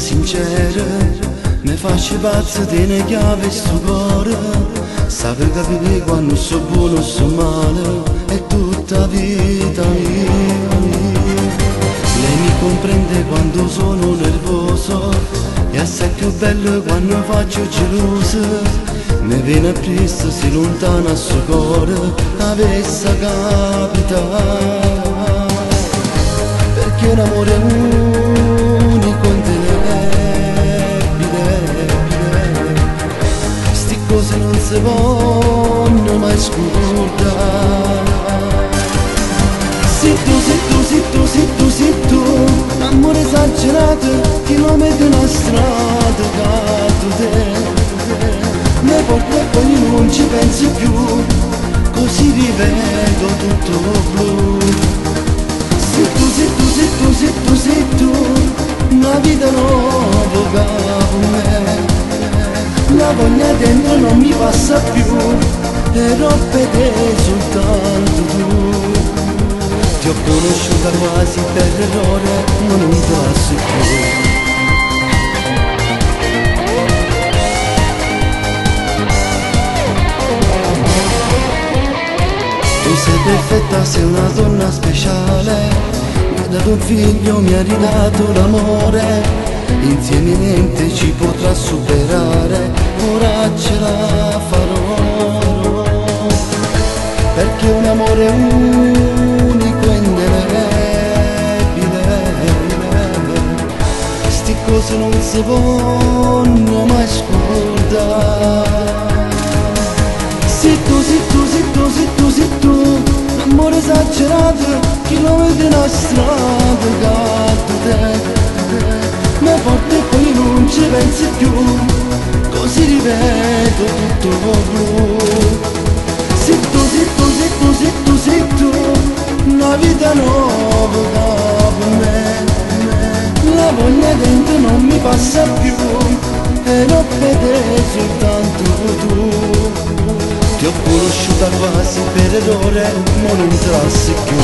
sincera, mi faccio pazzo di una chiave sto cuore. Sape capire quando so buono o so male, è tutta vita mia. Lei mi comprende quando sono nervoso, è assai più bello quando faccio geloso. Mi viene appresso, si lontana al suo cuore, avesse capitato. Perché un amore unico, indelebile, sti cose non si vogliono mai scordare. Se tu, amore esagerato, chilometri una strada che te mi porta e poi non ci pensi più, così rivedo tutto blu. Se tu, una vita nuova con me, la voglia dentro non mi passa più, però per te soltanto tu. Ti ho conosciuta quasi per errore, ma non te la so più. Tu sei perfetta, sei una donna speciale, mi hai dato un figlio, mi hai ridato l'amore, insieme niente ci potrà superare, ora ce la farò, perché un amore unico e indelebile, sti cose non si vogliono mai scordare. Se tu, l'amore esagerato, chilometri una strada che te mi porta e poi non ci pensi più, così rivedo tutto blu. Se tu, una vita nuova per me, la voglia dentro non mi passa più, e non vede soltanto tu. Ti ho conosciuta quasi per errore, ma non te la so più.